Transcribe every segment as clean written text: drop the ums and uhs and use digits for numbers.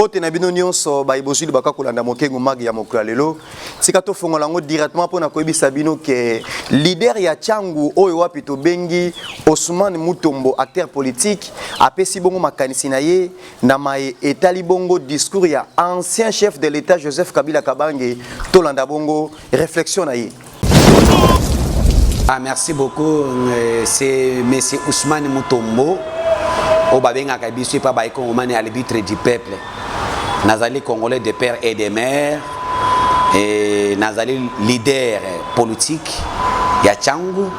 Mbote na bino nyonso ba ibozuli baka kolanda mokengo magi ya mokolo lelo tika to fongola ngo directement pona koyebisa bino ke leader ya Tchangu oyo wapi to bengi Ousmane Mutombo acteur politique apesi bongo makanisi na ye na mai etali bongo discours ya ancien chef de l'état Joseph Kabila Kabange to landa bongo réflexion na ye. Ah, merci beaucoup, c'est monsieur Ousmane Mutombo au Babenga Kabisu pa baiko omane à l'arbitre du peuple. Nazali congolais de père et de mère et nazali leader politique ya Tchangu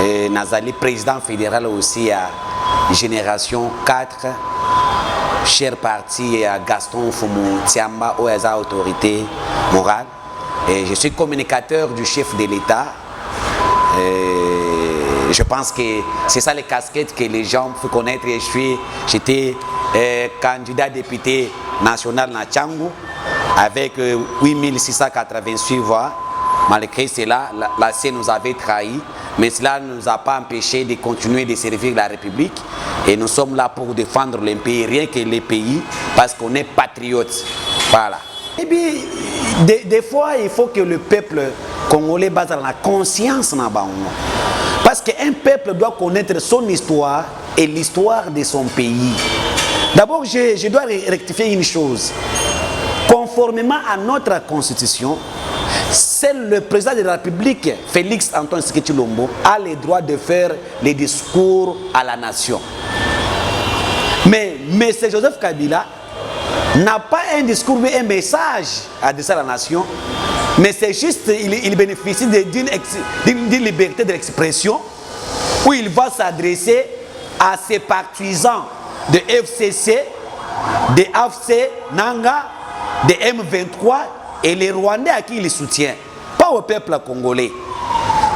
et nazali président fédéral aussi à génération 4 cher parti à Gaston Fumu Tiamba ou à autorité morale et je suis communicateur du chef de l'État. Je pense que c'est ça les casquettes que les gens peuvent connaître. J'étais candidat député national à Tchangu avec 8688 voix. Malgré cela, la CEN nous avait trahis, mais cela ne nous a pas empêché de continuer de servir la République. Et nous sommes là pour défendre le pays, rien que les pays, parce qu'on est patriotes. Voilà. Et puis, des fois, il faut que le peuple congolais base dans la conscience. Parce qu'un peuple doit connaître son histoire et l'histoire de son pays. D'abord, je dois rectifier une chose. Conformément à notre constitution, c'est le président de la République, Félix Antoine Tshisekedi Tshilombo, a le droit de faire les discours à la nation. Mais M. Joseph Kabila n'a pas un discours mais un message à adressé à la nation, mais c'est juste il bénéficie d'une liberté de l'expression où il va s'adresser à ses partisans de FCC, de AFC Nanga, de M23 et les Rwandais à qui il soutient, pas au peuple congolais.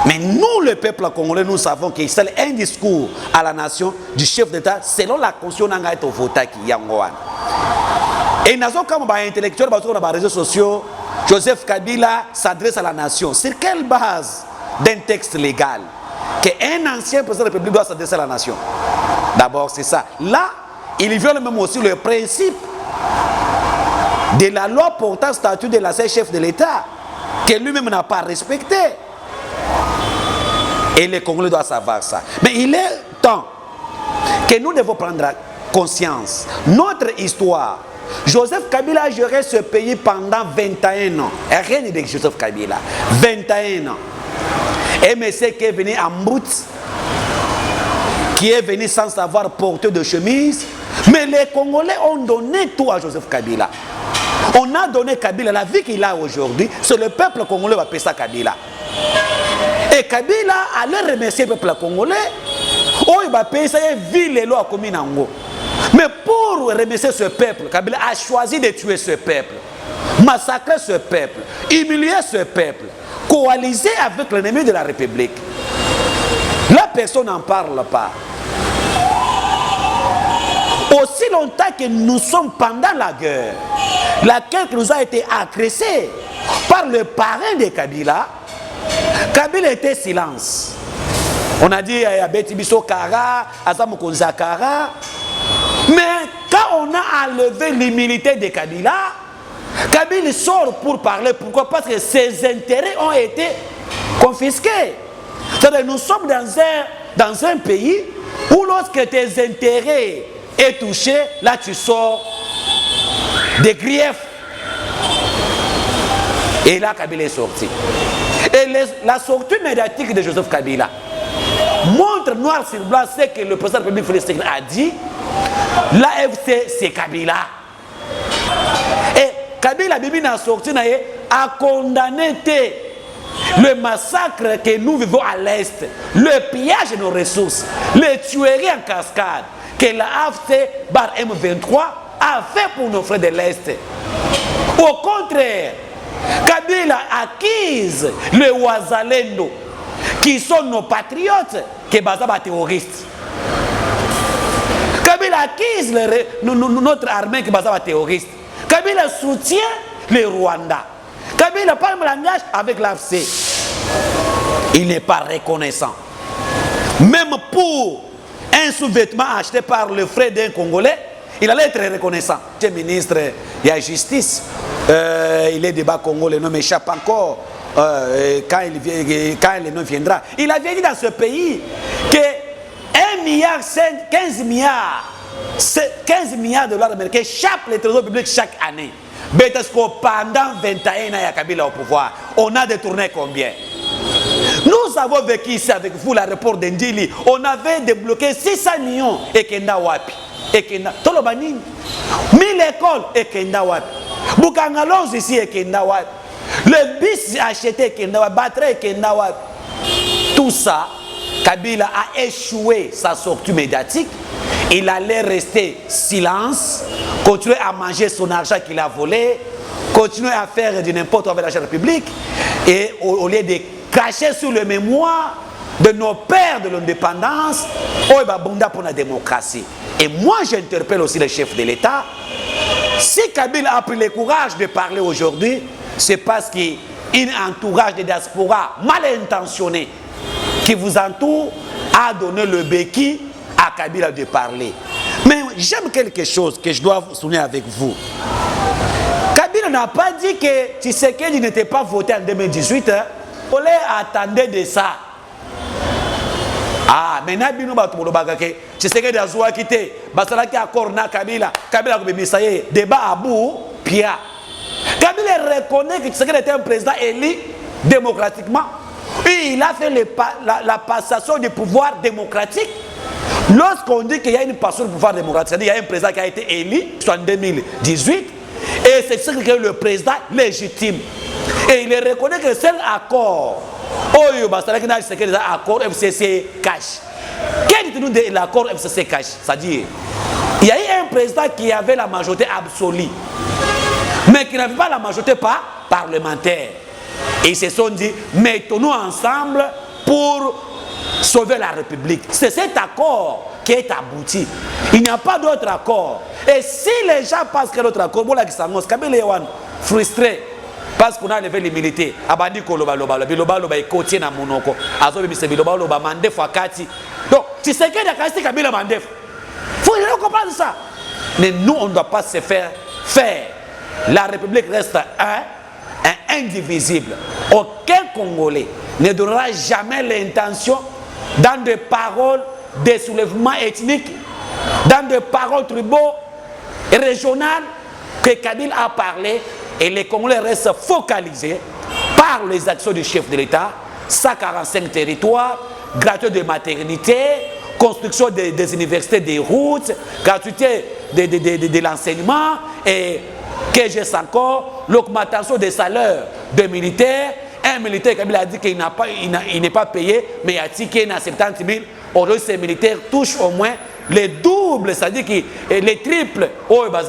Mais nous, le peuple congolais, nous savons qu'il c'est un discours à la nation du chef d'État selon la constitution Nanga et Vota qui y a. Et nous avons comme intellectuels, sur les réseaux sociaux, Joseph Kabila s'adresse à la nation. Sur quelle base d'un texte légal qu'un ancien président de la République doit s'adresser à la nation? D'abord, c'est ça. Là, il viole même aussi le principe de la loi portant statut de l'ancien chef de l'État, que lui-même n'a pas respecté. Et les Congolais doivent savoir ça. Mais il est temps que nous devons prendre conscience. Notre histoire, Joseph Kabila a géré ce pays pendant 21 ans. Et rien de Joseph Kabila. 21 ans. Et monsieur qui est venu en bout, qui est venu sans savoir porter de chemise. Mais les Congolais ont donné tout à Joseph Kabila. On a donné Kabila la vie qu'il a aujourd'hui. C'est le peuple congolais qui va payer ça Kabila. Et Kabila allait remercier le peuple congolais. Oh, il va payer ça, ville et lois comme Nango. Mais pour remercier ce peuple, Kabila a choisi de tuer ce peuple, massacrer ce peuple, humilier ce peuple, coaliser avec l'ennemi de la République. La personne n'en parle pas. Aussi longtemps que nous sommes pendant la guerre, laquelle nous a été agressée par le parrain de Kabila, Kabila était silence. On a dit à Beti Biso Kara, à Samukonza Kara. Mais quand on a enlevé l'humilité de Kabila, Kabila sort pour parler. Pourquoi? Parce que ses intérêts ont été confisqués. C'est-à-dire nous sommes dans un pays où lorsque tes intérêts sont touchés, là tu sors des griefs. Et là Kabila est sorti. Et la sortie médiatique de Joseph Kabila montre noir sur blanc ce que le président de la République Félix Tshisekedi a dit. L'AFC c'est Kabila. Et Kabila Bibi n'a sorti a condamné le massacre que nous vivons à l'Est, le pillage de nos ressources, les tueries en cascade que l'AFC par M23 a fait pour nos frères de l'Est. Au contraire, Kabila acquise le Ouazalendo qui sont nos patriotes qui sont des terroristes. Kabila acquise notre armée qui est basée sur les terroristes. Kabila soutient le Rwanda. Kabila parle le langage avec l'AFC. Il n'est pas reconnaissant. Même pour un sous-vêtement acheté par le frère d'un Congolais, il allait être reconnaissant. Le ministre, il y a justice. Il est débat Congo, le nom m'échappe encore. Quand le nom viendra. Il avait dit dans ce pays que 1 milliard, 15 milliards de dollars américains chaque le trésor public chaque année. Parce que pendant 21 ans, Kabila au pouvoir, on a détourné combien? Nous avons vécu ici avec vous l'aéroport d'Indili. On avait débloqué 600 millions et Kenda Wapi. Et Kenda. Tolobani. 1000 écoles et Kenda Wapi. Bukangalos ici et Kenda Wapi. Le bus acheté et Kenda Wapi. Batterie et Kenda Wapi. Tout ça, Kabila a échoué sa sortie médiatique. Il allait rester silence, continuer à manger son argent qu'il a volé, continuer à faire du n'importe quoi avec l'argent public, et au lieu de cracher sur le mémoire de nos pères de l'indépendance, oh, pour la démocratie. Et moi, j'interpelle aussi le chef de l'État. Si Kabila a pris le courage de parler aujourd'hui, c'est parce qu'il y a un entourage de diaspora mal intentionné qui vous entoure a donné le béquille à Kabila de parler. Mais j'aime quelque chose que je dois souligner avec vous. Kabila n'a pas dit que Tshisekedi n'était pas voté en 2018. Hein. On attendait de ça. Ah, maintenant, Tshisekedi a joué à quitter. Basalaki a corona Kabila. Kabila a dit débat à bout, Pia. Kabila reconnaît que Tshisekedi était un président élu démocratiquement. Et il a fait la passation du pouvoir démocratique. Lorsqu'on dit qu'il y a une passation du pouvoir démocratique, c'est-à-dire qu'il y a un président qui a été élu en 2018, et c'est ce que le président légitime. Et il reconnaît que c'est l'accord. Oh, c'est l'accord FCC cash. Quel est l'accord FCC cash? C'est-à-dire, il y a eu un président qui avait la majorité absolue, mais qui n'avait pas la majorité parlementaire. Et ils se sont dit, mettons-nous ensemble pour sauver la République. C'est cet accord qui est abouti. Il n'y a pas d'autre accord. Et si les gens pensent que l'autre accord, frustré, parce qu'on a levé les militaires, abandi koloba loba loba loba ekotie na monoko, azo bimise biloba loba mandef wakati. Donc, tu sais que Dakasti Kabila mandef. Faut comprendre ça. Mais nous, on ne doit pas se faire faire. La République reste indivisible. Aucun Congolais ne donnera jamais l'intention dans des paroles de soulèvement ethnique, dans des paroles tribaux et régionales que Kabila a parlé, et les Congolais restent focalisés par les actions du chef de l'État, 145 territoires, gratuité de maternité, construction des universités, des routes, gratuité de l'enseignement, et que j'ai encore l'augmentation des salaires des militaires. Un militaire, comme il a dit qu'il n'est pas payé, mais il a dit qu'il y a 70 000. Aujourd'hui, ces militaires touchent au moins les doubles, c'est-à-dire que les triples. Oh, il y a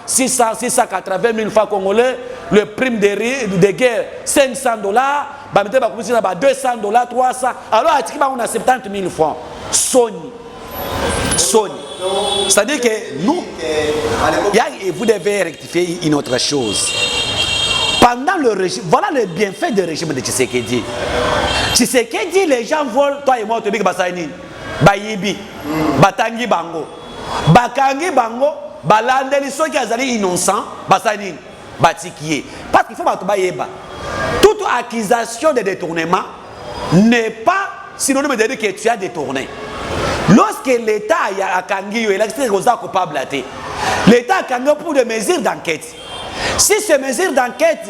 680 000 francs congolais, le prime de guerre, 500 $, 200 $, 300. Alors, on a 70 000 francs. Sony. C'est-à-dire que nous, vous devez rectifier une autre chose. Pendant le régime, voilà le bienfait du régime de Tshisekedi. Tshisekedi, les gens volent, toi et moi, tu dis que Basaini, Bayibi, Batangi Bango, Bakangi Bango, Balandeli, ceux qui sont innocents, Basaini, Batikié. Parce qu'il faut que toute accusation de détournement n'est pas synonyme de dire que tu as détourné. Lorsque l'État a kangi, il a coupable, l'État a kangi pour des mesures d'enquête. Si ces mesures d'enquête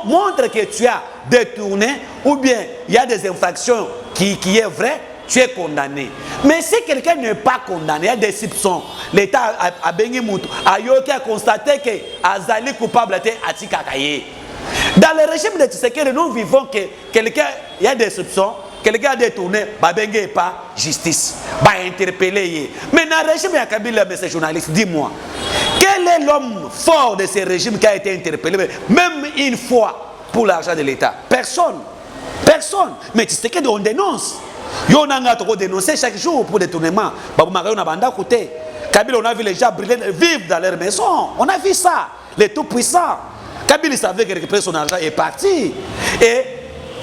montrent que tu as détourné ou bien il y a des infractions qui est vrai, tu es condamné. Mais si quelqu'un n'est pas condamné, il y a des soupçons. L'État a constaté que Azali coupable était Atikakaye. Dans le régime de Tshisekedi, nous vivons que quelqu'un, il y a des soupçons, quelqu'un a détourné, Babenge n'est pas justice, va interpeller. Mais dans le régime de Kabila, mais ces journalistes, dis-moi, quel est l'homme fort de ce régime qui a été interpellé, même une fois, pour l'argent de l'État? Personne. Personne. Mais Tshisekedi, on dénonce. On a dénoncé chaque jour pour détournement. Kabila, on a vu les gens brûler, vivre dans leur maison. On a vu ça. Les tout-puissants. Kabila savait que récupérer son argent est parti. Et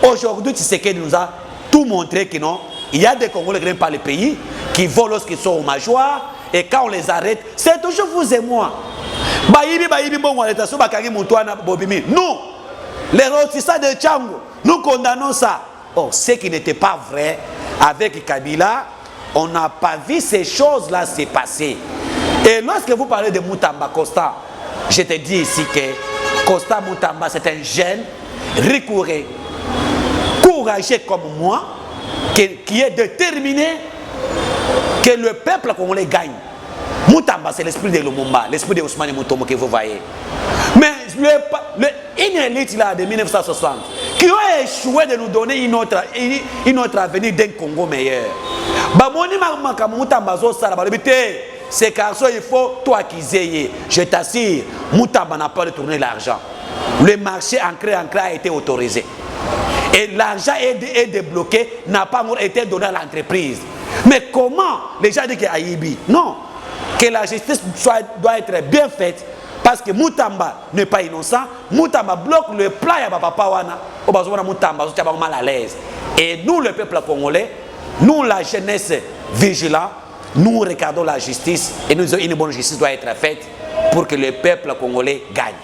aujourd'hui, Tshisekedi nous a tout montré que non, il y a des Congolais qui n'aiment pas le pays, qui volent lorsqu'ils sont au major, et quand on les arrête, c'est toujours vous et moi. Non, les rôtissants de Tchango, nous condamnons ça. Oh, ce qui n'était pas vrai avec Kabila, on n'a pas vu ces choses-là se passer. Et lorsque vous parlez de Moutamba Costa, je te dis ici que Costa Moutamba, c'est un jeune rigoureux, courageux comme moi, qui est déterminé que le peuple congolais gagne. Moutamba, c'est l'esprit de Lumumba, l'esprit de Ousmane Mutombo que vous voyez. Mais une élite là de 1960 qui a échoué de nous donner une autre avenir d'un Congo meilleur. Ces garçons, il faut toi qui ailles. Je t'assure, Moutamba n'a pas retourné l'argent. Le marché ancré a été autorisé. Et l'argent est débloqué, n'a pas été donné à l'entreprise. Mais comment les gens disent qu'il y a Aïbi? Non. Que la justice doit être bien faite. Parce que Moutamba n'est pas innocent. Moutamba bloque le plan à Papa Wana. Moutamba est mal à l'aise. Et nous, le peuple congolais, nous, la jeunesse vigilante, nous regardons la justice. Et nous, une bonne justice doit être faite pour que le peuple congolais gagne.